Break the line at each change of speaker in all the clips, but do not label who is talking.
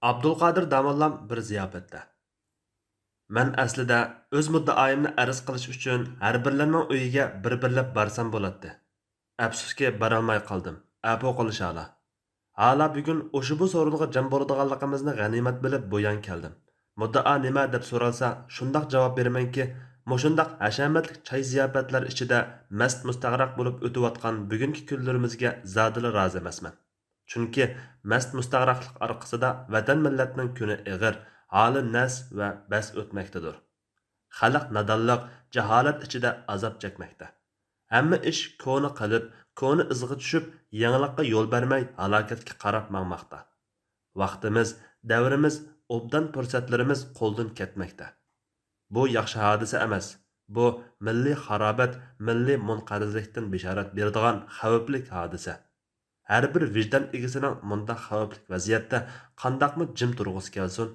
Abdulqadir Damallam bir ziyofatda. Men aslida o'z muddaoyimni arz qilish uchun har birlarning uyiga bir-birlab borsam bo'ladi. Afsuski borolmay qoldim. Afu qilishala. Hala bugun o'sha bu so'ringa jam bo'ladiganligimizni g'animat bilib bu yan keldim. Muddao nima deb so'ralsa, shundoq javob beramanki, mushundaq hashamatli choy ziyofatlar ichida mast mustag'raq bo'lib o'tayotgan bugungi kunlarimizga zodila rozi emasman. Chunki mast mustag'raqlik orqasida vatan millatning kuni ig'ir, holi nas va bas o'tmakdadir. Xalq nadonliq, jaholat ichida azob chekmoqda. Hamma ish ko'ni qilib, ko'ni izg'i tushib, yangilikqa yo'l bermay halokatga qarab mangmoqda. Vaqtimiz, davrimiz, obdan fursatlarimiz qo'ldan ketmoqda. Bu yaxshi hodisa emas. Bu milliy xarobat, milliy munqarizlikdan bishorat beradigan xavfli hodisa. Har bir vijdon egasining mundaq xavfli vaziyatda qandoqmi jim turg'isi kelsin.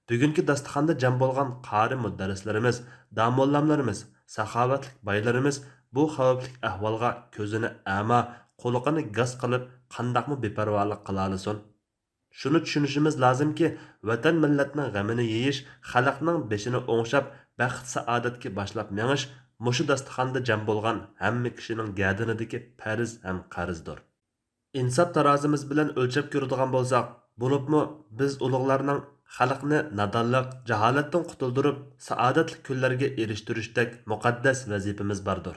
Bugungi dasturxonda jam bo'lgan qari mudarrislarimiz, damollamlarimiz, saxovatlik baylarimiz bu xavfli ahvolga ko'zini ama, qo'liqini gaz qilib qandoqmi beparvolik qila olsin. Shuni tushunishimiz lozimki, vatan millatning g'amini yeyish, xalqning beshini o'ngshab, baxt saodatga boshlab mengish mushu dasturxonda jam bo'lgan hamma kishining gadinidagi farz ham qarzdir. Insof tarozimiz bilan o'lchab ko'radigan bo'lsak, bo'libmi biz ulug'larning xalqni nadonlik, jaholatdan qutuldirib, saodatli kunlarga erishtirishdek muqaddas vazifamiz bordir.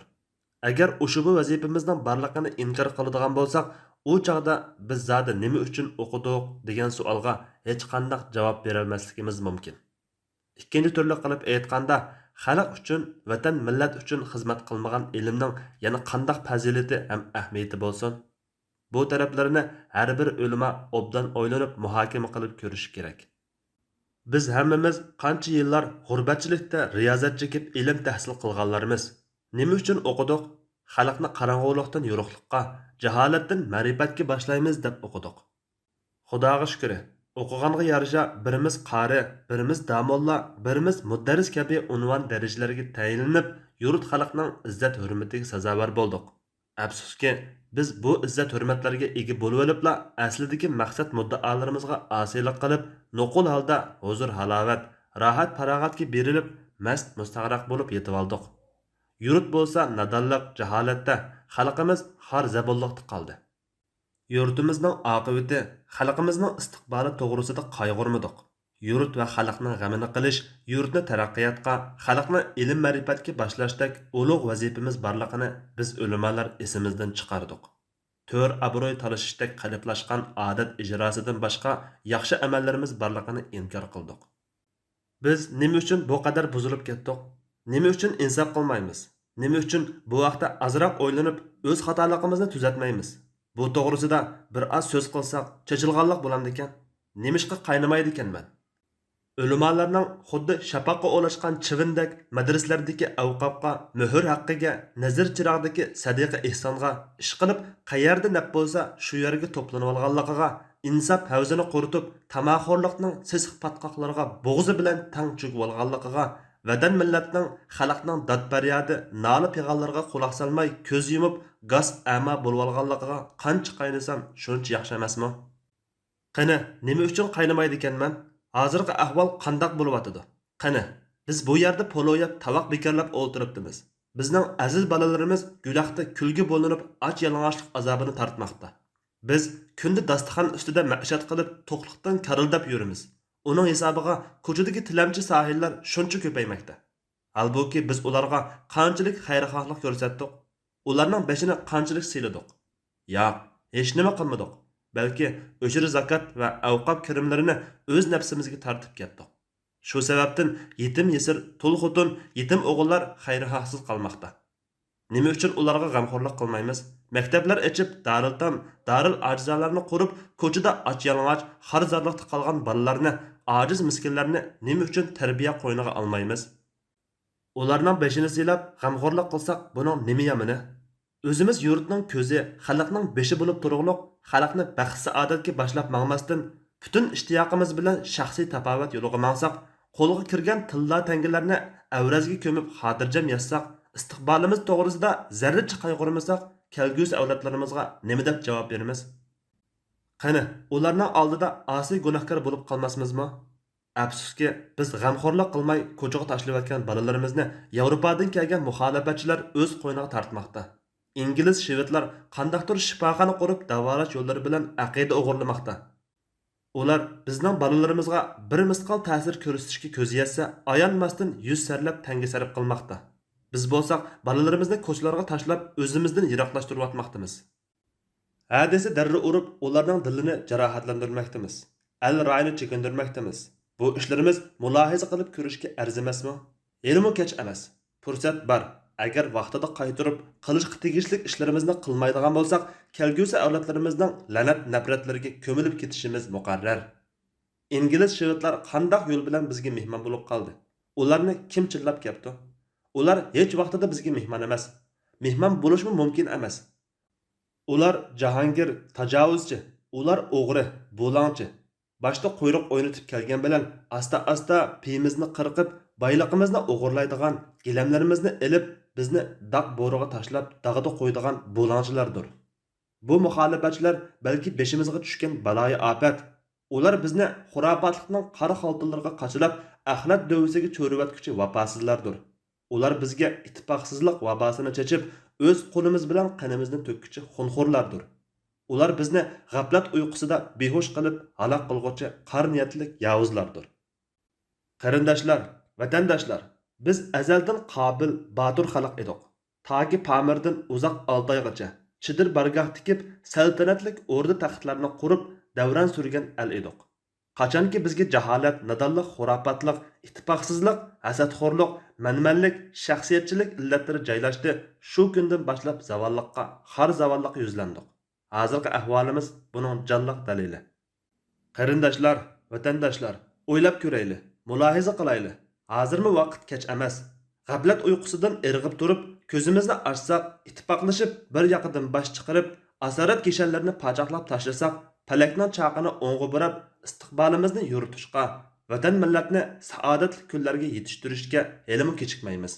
Agar o'sha bu vazifamizning borligini inkor qiladigan bo'lsak, u chaqda biz zodi nima uchun o'qidik degan savolga hech qanday javob bera olmasligimiz mumkin. Ikkinchi turli qilib aytganda, xalq uchun, vatan millat uchun xizmat qilmagan ilmning yana qanday fazilati ham ahamiyati bo'lsin? Bu taraflarini har bir ulamo obdan o'ylanib muhokama qilib ko'rish kerak. Biz hammamiz qancha yillar g'urbatchilikda riyozat chekib ilm tahsil qilganlarimiz. Nima uchun o'qidik? Xalqni qarang'ulikdan yo'riqlikqa, jaholatdan ma'rifatga boshlaymiz deb o'qidik. Xudoga shukr, o'qiganga yarasha birimiz qari, birimiz damolla, birimiz mudarris kabi unvon darajalarga tayinlanib, yurt xalqning izzat hurmatiga sazovor bo'ldik. Afsuski, biz bu izzat hurmatlarga ega bo'lib olibla, aslidagi maqsad muddaolarimizga osiylik qilib, nuqul holda huzur halovat, rohat farog'atga berilib, mast mustag'raq bo'lib yetib oldik. Yurt bo'lsa nadonlik, jaholatda, xalqimiz xor zabonliqda qoldi. Yurtimizning oqibati, xalqimizning istiqboli to'g'risida qayg'urmadik. Yurt va xalqning g'amini qilish, yurtni taraqqiyotga, xalqni ilm ma'rifatga boshlashdak ulug' vazifamiz borligini biz ulamolar esimizdan chiqardik. To'r obro'y talashishdek qaliplashgan odat ijrosidan boshqa yaxshi amallarimiz borligini inkor qildik. Biz nima uchun bu qadar buzilib ketdik? Nima uchun insof qilmaymiz? Nima uchun bu vaqtda azroq o'ylanib, o'z xatoligimizni tuzatmaymiz? Bu to'g'risida bir oz so'z qilsak, chechilganlik bo'lamdi ekan. Nemishqa qaynamaydi ekanman. Ulamolarning xuddi shafaqqa o'lashgan chivindek madraslardagi avqofga, muhr haqqiga, nazar chirog'dagi sadiqa ehsonga ish qilib, qayerda naf bo'lsa, shu yerga to'planib olganligiga, insof havzini quritib, tamaxorlikning sisiq patqoqlariga bo'g'zi bilan tang cho'kib olganligiga, vatan millatning, xalqning dod-faryodi, nola pig'onlarga quloq solmay, ko'z yumib, gaz ama bo'lib olganligiga qancha qaynasam, shuncha yaxshi emasmi? Qani, nima uchun qaynamaydi ekanman? Hozirgi ahvol qandoq bo'lyapti? Qani, biz bu yerda poloyab, tavoq bekarlab o'ltiribdimiz. Bizning aziz bolalarimiz guloqda kulgi bo'linib, och yalang'ochlik azobini tortmoqda. Biz kunda dasturxon ustida ma'ishat qilib, to'qliqdan karildab yurimiz. Uning hisobiga ko'chadagi tilamchi sohillar shuncha ko'paymoqda. Halbuki biz ularga qanchalik xayrixohlik ko'rsatdik, ularning beshini qanchalik siyladik. Yo'q, hech nima qilmadik. Balki o'shir zakat va avqof kirimlarini o'z nafsimizga tortib ketdik. Shu sababdan yetim yesir, tul xotun, yetim o'g'illar xayrixohsiz qolmoqda. Nima uchun ularga g'amxo'rlik qilmaymiz? Maktablar ochib, daril-tam, daril ajzalarni qurib, ko'chada och-yalang'och, xarzorlikda qolgan bolalarni, ojiz miskinlarni nima uchun tarbiya qo'yniga olmaymiz? Ularning beshini silab, g'amxo'rlik qilsak, buning nima yomoni? O'zimiz yurtning ko'zi, xalqning beshi bo'lib turug'liq, xalqni baxt saodatga boshlab mangmasdan, butun ishtiyoqimiz bilan shaxsiy tafovut yo'liga mangsak, qo'lga kirgan tilla tangalarni avrazga ko'mib xotirjam yassak, istiqbolimiz to'g'risida zarracha qayg'urmasak, kelgusi avlodlarimizga nima deb javob beramiz? Qani, ularning oldida osiy gunohkor bo'lib qolmasmizmi? Afsuski, biz g'amxo'rlik qilmay ko'chaga tashlayotgan bolalarimizni Yevropadan kelgan muxolifatchilar o'z qo'yniga tortmoqda. Ingliz, shvedlar qandaqdir shifoxona qurib davolash yo'llari bilan aqida o'g'irlamoqda. Ular bizning bolalarimizga bir misqol ta'sir ko'rsatishga ko'zi yetsa, ayonmasdan 100 sarlab tanga sarf qilmoqda. Biz bo'lsak, bolalarimizni ko'chalarga tashlab, o'zimizdan yiroqlashtiryapmoqdamiz. Hadisi darra urib, ularning dilini jarohatlantirmoqdamiz. Al rayni chekindirmoqdamiz. Bu ishlarimiz mulohaza qilib ko'rishga arzimasmi? Yelimi kech emas. Fursat bor. Agar vaqtida qaytirib, qilishga tegishli ishlarimizni qilmaydigan bo'lsak, kelgusi avlodlarimizning la'nat nafratlariga ko'milib ketishimiz muqarrar. İngliz shvedlar qandaq yo'l bilan bizga mehmon bo'lib qoldi? Ularni kim chillab keldi? Ular hech vaqtida bizga mehmon emas. Mehmon bo'lishmi mumkin emas. Ular Jahongir tajovuzchi, ular o'g'ri, bo'langchi. Boshda quyruq o'ynatib kelgan bilan asta-asta piyimizni qirqib, boyliqimizni o'g'irlaydigan, gilamlarimizni ilib, bizni daq bo'riga tashlab, dag'ida qo'ydigan bo'langchilardir. Bu muxolifatchilar balki beshimizga tushgan baloyi ofat. Ular bizni xurofotlikning qora xaltalarga qachilab, axlat dovisiga cho'rivatguchi vafosizlardir. Ular bizga ittifoqsizlik vabosini chechib, o'z qo'limiz bilan qanimizni to'kkuchi xunxo'rlardir. Ular bizni g'aflat uyqusida behush qilib, halok qilg'uvchi qar niyatlik yovuzlardir. Qarindoshlar, vatandoshlar, biz azaldan qobil, botir xalq edik. Toki Pamirdan uzoq Oltoygacha Chidir bargoh tikib, saltanatlik o'rda taxtlarni qurib, davron surgan el edik. Qachonki bizga jaholat, nadonlik, xurofotlik, ittifoqsizlik, hasadxo'rlik, manmanlik, shaxsiyatchilik illatlari joylashdi, shu kundan boshlab zavollikqa, har zavollikqa yuzlandik. Hozirgi ahvolimiz buning jonliq dalili. Qarindoshlar, vatandoshlar, o'ylab ko'raylik, mulohaza qilaylik. Hozirmi vaqt kech emas. G'aflat uyqusidan irg'ib turib, ko'zimizni ochsak, ittifoqlashib, bir yoqdan bosh chiqarib, asorat keshanlarni pachoqlab tashlasak, palakning chaqini o'ng'i burab, istiqbolimizni yuritishga, vatan millatni saodatli kunlarga yetishtirishga helimi kechikmaymiz.